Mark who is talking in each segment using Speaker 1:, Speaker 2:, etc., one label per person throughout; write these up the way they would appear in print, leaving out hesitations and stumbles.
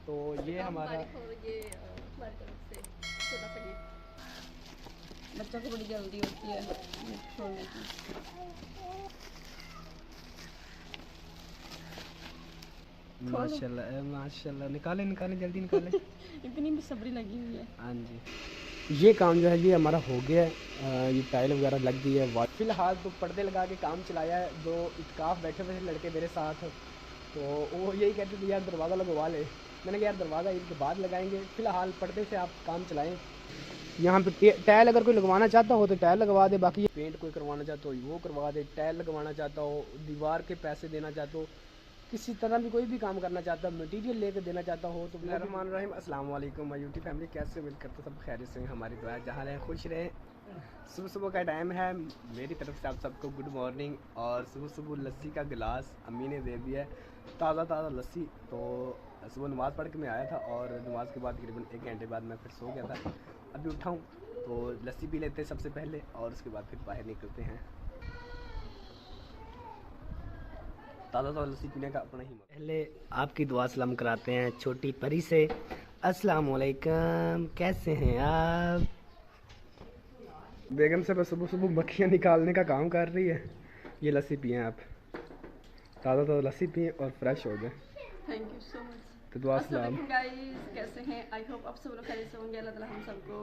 Speaker 1: तो ये हमारा
Speaker 2: ये हमारी तरफ से छोटा सा गिफ्ट। बच्चों को बड़ी जल्दी होती है गिफ्ट खोलने की।
Speaker 1: माशाल्लाह माशाल्लाह, निकाले निकाले जल्दी निकाले।
Speaker 2: इतनी बेसब्री लगी हुई है।
Speaker 1: हाँ जी, ये काम जो है ये हमारा हो गया है। ये टाइल वगैरह लग गई है। फ़िलहाल तो पर्दे लगा के काम चलाया है। जो इत्काफ बैठे हुए थे लड़के मेरे साथ, तो वो यही कहते थे यार दरवाज़ा लगवा ले। मैंने कहा यार दरवाज़ा ईद के बाद लगाएंगे, फ़िलहाल पर्दे से आप काम चलाएं। यहाँ पे टाइल अगर कोई लगवाना चाहता हो तो टाइल लगवा दे, बाकी पेंट कोई करवाना चाहता हो वो करवा दे। टाइल लगवाना चाहता हो, दीवार के पैसे देना चाहते हो, किसी तरह भी कोई भी काम करना चाहता है, मटेरियल लेकर देना चाहता हो तो रहमान अस्सलाम वालेकुम माय यूट्यूब फैमिली, कैसे उम्मीद करते सब खैरियत से हैं। हमारी दुआ जहाँ रहें खुश रहें। सुबह सुबह का टाइम है, मेरी तरफ से आप सबको गुड मॉर्निंग। और सुबह सुबह लस्सी का गिलास अम्मी ने दे दिया है, ताज़ा ताज़ा लस्सी। तो सुबह नमाज़ पढ़ के मैं आया था और नमाज के बाद तकरीबन 1 घंटे बाद मैं फिर सो गया था। अभी उठा हूँ तो लस्सी पी लेते हैं सबसे पहले और उसके बाद फिर बाहर निकलते हैं। ताज़ा ताज़ा लस्सी पीने का अपना ही पहले आपकी दुआ सलाम कराते हैं छोटी परी से। अस्सलाम वालेकुम, कैसे हैं आप? बेगम से बस सुबह सुबह मक्खियाँ निकालने का काम कर रही है। ये लस्सी पिए आप, ताज़ा ताज़ा लस्सी पिए और फ्रेश हो जाए।
Speaker 2: Thank you so much.
Speaker 1: तो दुआ सलाम।
Speaker 2: गाइस कैसे हैं? आई होप आप सब लोग खैरियत से होंगे। अल्लाह ताला हम सबको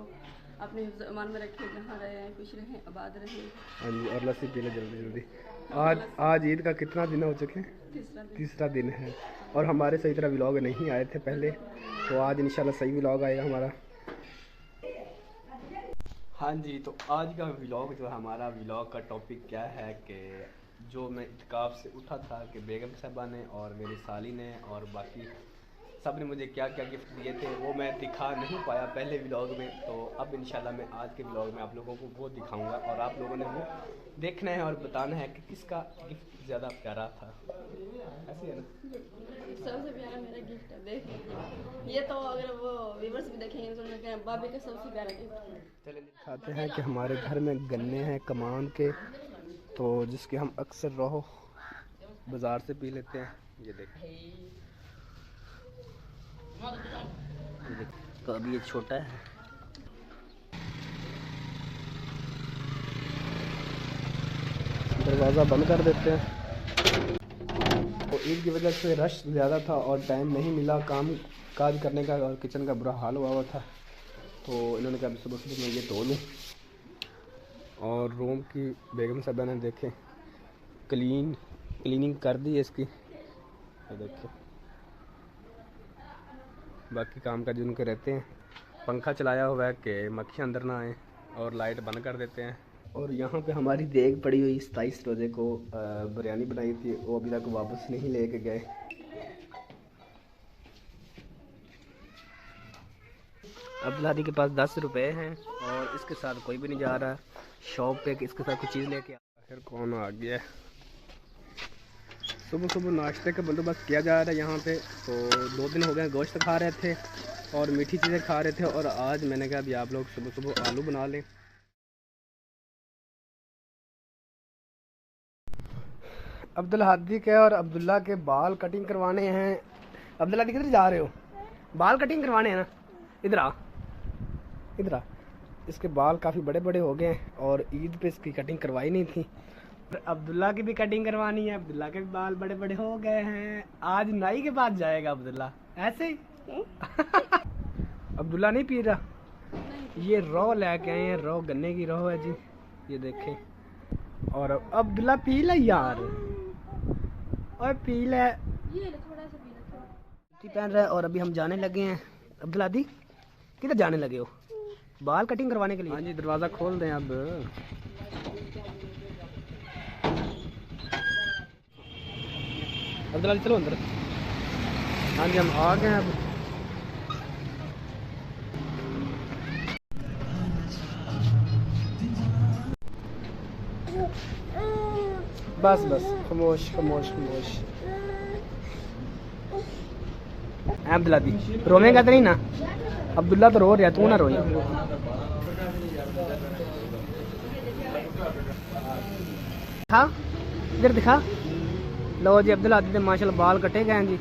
Speaker 2: अपने हिफ्ज़ अमान में रखे, जहाँ रहें खुश रहें आबाद रहें।
Speaker 1: हाँ जी, और लस्सी पी ले जल्दी जल्दी। आज ईद का कितना दिन हो चुके हैं? तीसरा दिन है। और हमारे सही तरह व्लॉग नहीं आए थे पहले, तो आज इंशाल्लाह सही व्लॉग आएगा हमारा। हाँ जी, तो आज का व्लॉग जो है हमारा व्लॉग का टॉपिक क्या है कि जो मैं इत्काफ से उठा था कि बेगम साहबा ने और मेरी साली ने और बाकी सब ने मुझे क्या क्या गिफ्ट दिए थे वो मैं दिखा नहीं पाया पहले व्लॉग में। तो अब इंशाल्लाह मैं आज के व्लॉग में आप लोगों को वो दिखाऊंगा और आप लोगों ने वो देखना है और बताना है कि किसका गिफ्ट ज़्यादा प्यारा था। ऐसे है ना?
Speaker 2: सबसे प्यारा मेरा गिफ्ट है, देख लीजिए। ये तो अगर वो व्यूअर्स भी देखेंगे तो उन्हें कहें भाभी का सबसे प्यारा गिफ्ट है।
Speaker 1: चलिए दिखाते हैं कि हमारे घर में गन्ने हैं कमान के, तो जिसके हम अक्सर रहो बाज़ार से पी लेते हैं। ये देखें, तो अभी ये छोटा है। दरवाज़ा बंद कर देते हैं। तो ईद की वजह से रश ज़्यादा था और टाइम नहीं मिला काम काज करने का और किचन का बुरा हाल हुआ था। तो इन्होंने कहा सुबह सुबह मैं ये धो लूँ। और रूम की बेगम साहबा ने देखें क्लीनिंग कर दी है इसकी। ये देखिए बाकी काम काज उनके रहते हैं। पंखा चलाया हुआ है कि मक्खियाँ अंदर ना आए और लाइट बंद कर देते हैं। और यहाँ पे हमारी देग पड़ी हुई 27 रोज़े को बिरयानी बनाई थी, वो अभी तक वापस नहीं लेके गए। अब्दुल्लादी के पास 10 रुपए हैं और इसके साथ कोई भी नहीं जा रहा शॉप पे कि इसके साथ कुछ चीज़ लेके। आखिर कौन आ गया है? सुबह सुबह नाश्ते का बंदोबस्त किया जा रहा है यहाँ पे। तो 2 दिन हो गए गोश्त खा रहे थे और मीठी चीज़ें खा रहे थे और आज मैंने कहा अभी आप लोग सुबह सुबह आलू बना लें। अब्दुल हादी के और अब्दुल्ला के बाल कटिंग करवाने हैं। अब्दुल्ला दी किधर जा रहे हो? बाल कटिंग करवाने हैं ना, इधर आ इधर आ। इसके बाल काफ़ी बड़े बड़े हो गए हैं और ईद पे इसकी कटिंग करवाई नहीं थी। अब्दुल्ला की भी कटिंग करवानी है, अब्दुल्ला के भी बाल बड़े बड़े हो गए हैं। आज नाई के पास जाएगा अब्दुल्ला ऐसे ही। अब्दुल्ला नहीं पी रहा, ये रो लेके आए हैं, रो गन्ने की रो है जी, ये देखें। और अब्दुल्ला पी ले यार, और पी ले,
Speaker 2: थोड़ा सा
Speaker 1: पहन रहा है। और अभी हम जाने लगे हैं। अब्दुल्ला दी किधर जाने लगे हो? बाल कटिंग करवाने के लिए। हाँ जी, दरवाज़ा खोल दें अब। अब्दुल्ला चलो अंदर। हाँ जी, हम आ गए हैं अब। बस बस खामोश खामोश खामोश। अब्दुल्ला दी रोवेगा तो नहीं ना? अब्दुल्ला तो रो रहा, तू ना रोई। हाँ इधर दिखा। लो जी अब्दुल्ला दी माशाल्लाह बाल कटे गए हैं जी।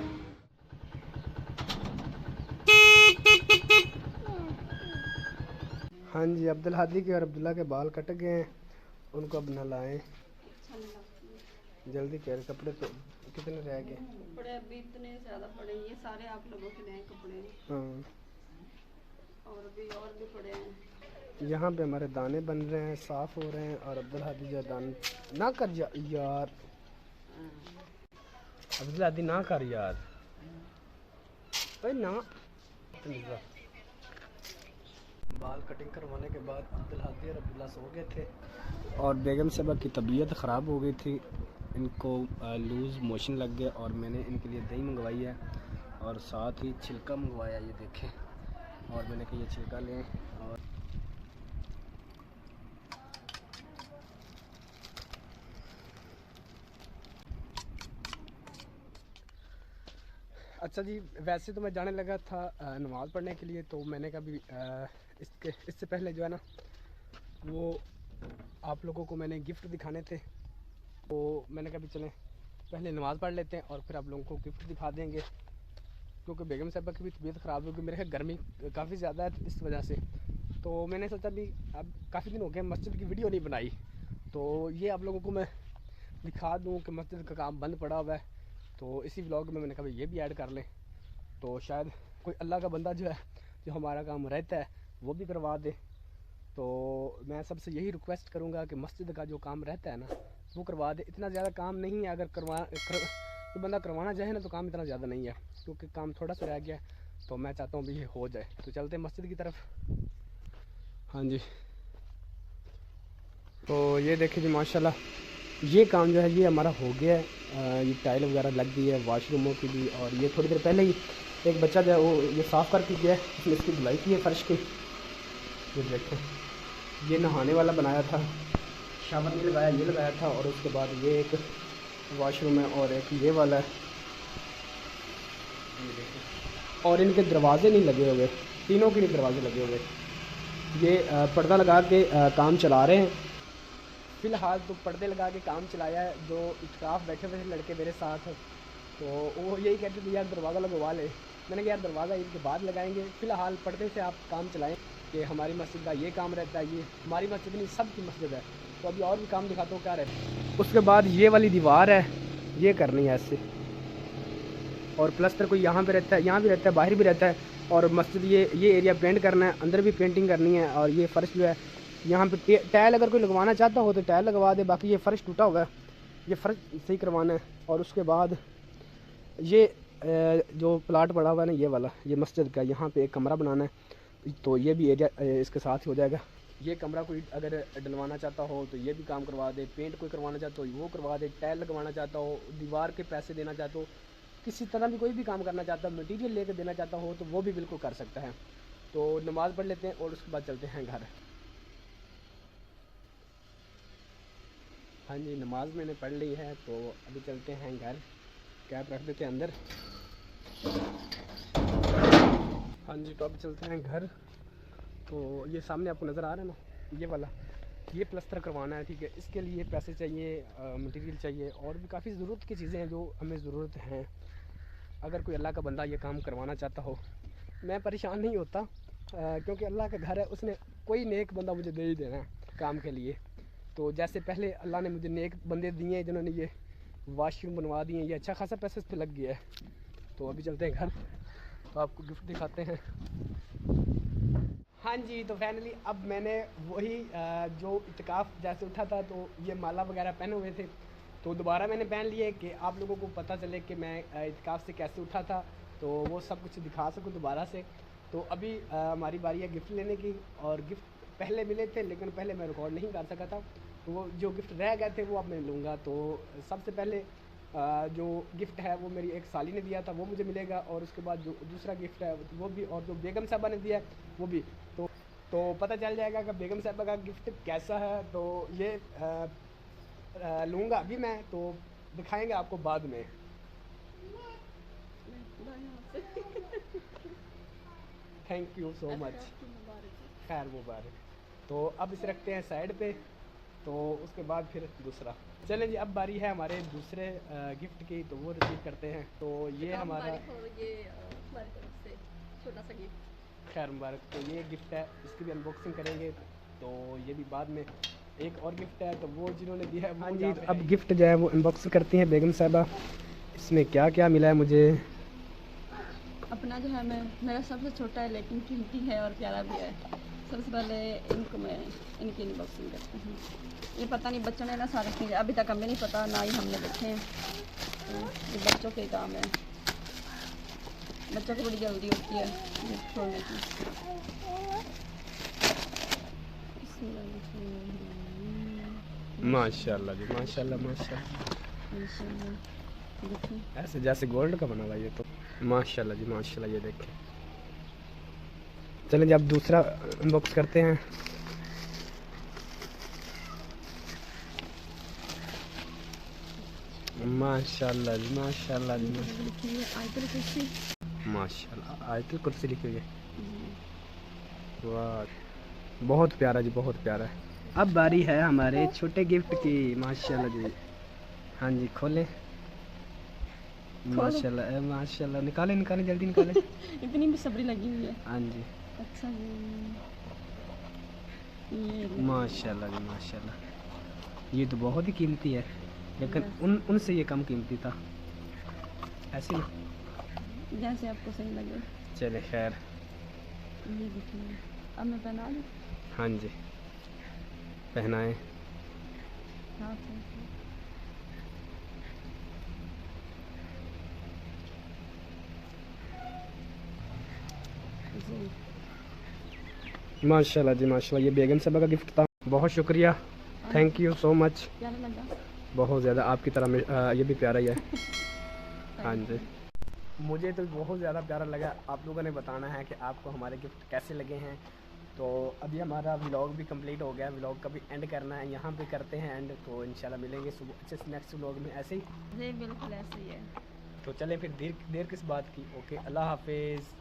Speaker 1: हाँ जी, अब्दुल हादी के और अब्दुल्ला के बाल कट गए हैं, उनको अब नहलाएं।
Speaker 2: अच्छा नहीं लगता।
Speaker 1: जल्दी कर, कपड़े तो कितने रह गए?
Speaker 2: कपड़े अभी इतने ज़्यादा पड़े, ये सारे आप लोगों के नए कपड़े हैं
Speaker 1: हाँ,
Speaker 2: और भी पड़े हैं।
Speaker 1: यहाँ पे हमारे दाने बन रहे हैं, साफ हो रहे हैं। और अब्दुल हादी जो दान ना कर यार, अब्दुल हादी ना कर यार, भाई ना। बाल कटिंग करवाने के बाद अब्दुल हादी और अब्दुल्ला सो गए थे और बेगम साहबा की तबीयत ख़राब हो गई थी, इनको लूज़ मोशन लग गया और मैंने इनके लिए दही मंगवाई है और साथ ही छिलका मंगवाया, ये देखें। और मैंने कहा ये छिलका लें। और अच्छा जी, वैसे तो मैं जाने लगा था नमाज़ पढ़ने के लिए, तो मैंने कभी इससे पहले जो है ना वो आप लोगों को मैंने गिफ्ट दिखाने थे, तो मैंने कहा चलें पहले नमाज़ पढ़ लेते हैं और फिर आप लोगों को गिफ्ट दिखा देंगे, क्योंकि बेगम साहबा की भी तबीयत ख़राब होगी, मेरे ख्याल गर्मी काफ़ी ज़्यादा है इस वजह से। तो मैंने सोचा भी अब काफ़ी दिन हो गए मस्जिद की वीडियो नहीं बनाई, तो ये आप लोगों को मैं दिखा दूँ कि मस्जिद का काम बंद पड़ा हुआ है। तो इसी व्लॉग में मैंने कहा ये भी ऐड कर लें, तो शायद कोई अल्लाह का बंदा जो है जो हमारा काम रहता है वो भी करवा दे। तो मैं सबसे यही रिक्वेस्ट करूँगा कि मस्जिद का जो काम रहता है ना वो करवा दे। इतना ज़्यादा काम नहीं है, अगर तो बंदा करवाना चाहे ना तो काम इतना ज़्यादा नहीं है, क्योंकि काम थोड़ा सा रह गया, तो मैं चाहता हूँ भी ये हो जाए। तो चलते हैं मस्जिद की तरफ। हाँ जी, तो ये देखिए जी माशाल्लाह, ये काम जो है ये हमारा हो गया है। ये टाइल वगैरह लग गई है वाशरूमों की भी, और ये थोड़ी देर पहले ही एक बच्चा जो है वो ये साफ़ करके गया है, उसने इसकी धुलाई की है फ़र्श की। ये देखें, ये नहाने वाला बनाया था, शावर नहीं लगाया, ये लगाया था। और उसके बाद ये एक वॉशरूम है और एक ये वाला है, ये देखें। और इनके दरवाजे नहीं लगे हुए, तीनों के नहीं दरवाजे लगे हुए। ये पर्दा लगा के काम चला रहे हैं फ़िलहाल, तो पर्दे लगा के काम चलाया है। जो इत्काफ़ बैठे हुए थे लड़के मेरे साथ, तो वो यही कहते थे यार दरवाज़ा लगवा ले। मैंने कहा यार दरवाज़ा ईद के बाद लगाएंगे, फ़िलहाल पर्दे से आप काम चलाएं कि हमारी मस्जिद का ये काम रहता है। ये हमारी मस्जिद नहीं, सब की मस्जिद है। तो अभी और भी काम दिखाता हूँ क्या रहता है। उसके बाद ये वाली दीवार है, ये करनी है ऐसे, और प्लस्तर कोई यहाँ पे रहता है, यहाँ भी रहता है, बाहर भी रहता है। और मस्जिद ये एरिया पेंट करना है, अंदर भी पेंटिंग करनी है। और ये फ़र्श जो है यहाँ पे टाइल अगर कोई लगवाना चाहता हो तो टाइल लगवा दे, बाकी ये फ़र्श टूटा हुआ है, ये फ़र्श सही करवाना है। और उसके बाद ये जो प्लाट पड़ा हुआ है ना ये वाला, ये मस्जिद का, यहाँ पे एक कमरा बनाना है, तो ये भी एरिया इसके साथ ही हो जाएगा। ये कमरा कोई अगर डलवाना चाहता हो तो ये भी काम करवा दे, पेंट कोई करवाना चाहता हो वो करवा दे, टाइल लगवाना चाहता हो, दीवार के पैसे देना चाहता हो, किसी तरह भी कोई भी काम करना चाहता हो, मटीरियल लेकर देना चाहता हो तो वो भी बिल्कुल कर सकता है। तो नमाज़ पढ़ लेते हैं और उसके बाद चलते हैं घर। हाँ जी, नमाज़ मैंने पढ़ ली है, तो अभी चलते हैं घर। कैप रख देते हैं अंदर। हाँ जी, तो अब चलते हैं घर। तो ये सामने आपको नज़र आ रहा है ना, ये वाला, ये प्लस्तर करवाना है, ठीक है। इसके लिए पैसे चाहिए, मटेरियल चाहिए, और भी काफ़ी ज़रूरत की चीज़ें हैं जो हमें ज़रूरत हैं। अगर कोई अल्लाह का बंदा ये काम करवाना चाहता हो, मैं परेशान नहीं होता, क्योंकि अल्लाह का घर है, उसने कोई नेक बंदा मुझे दे ही देना है काम के लिए। तो जैसे पहले अल्लाह ने मुझे नेक बंदे दिए हैं जिन्होंने ये वाशरूम बनवा दिए, ये अच्छा खासा पैसे इस पर लग गया है। तो अभी चलते हैं घर, तो आपको गिफ्ट दिखाते हैं। हाँ जी, तो फाइनली अब मैंने वही जो इत्काफ़ जैसे उठा था तो ये माला वगैरह पहने हुए थे, तो दोबारा मैंने पहन लिए कि आप लोगों को पता चले कि मैं इत्काफ़ से कैसे उठा था, तो वो सब कुछ दिखा सकूँ दोबारा से। तो अभी हमारी बारी है गिफ्ट लेने की, और गिफ्ट पहले मिले थे लेकिन पहले मैं रिकॉर्ड नहीं कर सका था, तो वो जो गिफ्ट रह गए थे वो अब मैं लूँगा। तो सबसे पहले जो गिफ्ट है वो मेरी एक साली ने दिया था, वो मुझे मिलेगा। और उसके बाद जो दूसरा गिफ्ट है वो भी, और जो बेगम साहबा ने दिया है वो भी। तो पता चल जाएगा कि बेगम साहबा का गिफ्ट कैसा है। तो ये लूँगा अभी मैं, तो दिखाएंगे आपको बाद में। थैंक यू सो मच, खैर मुबारक। तो अब इसे रखते हैं साइड पे, तो उसके बाद फिर दूसरा। चलें जी, अब बारी है हमारे दूसरे गिफ्ट की, तो वो रिसीव करते हैं। तो ये हमारा
Speaker 2: ये हमारी तरफ से छोटा सा गिफ्ट।
Speaker 1: खैर मुबारक। तो ये गिफ्ट है, इसकी भी अनबॉक्सिंग करेंगे। तो ये भी बाद में। एक और गिफ्ट है, तो वो जिन्होंने दिया है हाँ जी। तो अब गिफ्ट जो है वो अनबॉक्सिंग करती हैं बेगम साहबा। इसमें क्या क्या मिला है मुझे।
Speaker 2: अपना जो है मैं मेरा सबसे छोटा है लेकिन कीमती है और प्यारा भी है। सबसे पहले इनको मैं इनकी अनबॉक्सिंग करती हूँ। ये पता नहीं बच्चों ने ना सारे रखे, अभी तक हमें नहीं पता, ना ही हमने देखे हैं। तो ये बच्चों के काम है, बच्चों को बड़ी जल्दी होती है ये छोड़ने की।
Speaker 1: माशाल्लाह जी, माशाल्लाह माशाल्लाह।
Speaker 2: देखिए
Speaker 1: ऐसे जैसे गोल्ड का बना हुआ है ये तो। माशाल्लाह जी माशाल्लाह। ये देखें। चलें जी अब दूसरा अनबॉक्स करते हैं। माशाल्लाह जी माशाल्लाह जी माशाल्लाह। आयतुल कुर्सी लिखी हुई है। वाह बहुत प्यारा जी, बहुत प्यारा है। अब बारी है हमारे छोटे गिफ्ट की। माशाल्लाह जी। हाँ जी खोलें। माशाल्लाह माशाल्लाह। निकालें निकालें जल्दी निकालें।
Speaker 2: इतनी बेसब्री लगी हुई है।
Speaker 1: हाँ जी
Speaker 2: अच्छा जी,
Speaker 1: माशाल्लाह जी माशाल्लाह। ये तो बहुत ही कीमती है, लेकिन उनसे ये कम कीमती था। ऐसे ना
Speaker 2: जैसे आपको सही लगे।
Speaker 1: चले खैर।
Speaker 2: ये देखिए, अब मैं पहना दूँ।
Speaker 1: हाँ जी पहनाएं।
Speaker 2: हाँ जी
Speaker 1: माशाल्लाह जी माशाल्लाह। ये बेगम साहबा का गिफ्ट था। बहुत शुक्रिया, थैंक यू सो मच।
Speaker 2: प्यारा लगा।
Speaker 1: बहुत ज़्यादा आपकी तरह ये भी प्यारा ही है। हाँ जी मुझे तो बहुत ज़्यादा प्यारा लगा। आप लोगों ने बताना है कि आपको हमारे गिफ्ट कैसे लगे हैं। तो अभी हमारा व्लॉग भी कंप्लीट हो गया। व्लॉग का भी एंड करना है, यहाँ पे करते हैं एंड। तो इंशाल्लाह मिलेंगे सुबह अच्छे से नेक्स्ट व्लॉग में ऐसे ही।
Speaker 2: जी बिल्कुल ऐसे ही है।
Speaker 1: तो चलें फिर देर देर किस बात की। ओके अल्लाह हाफिज़।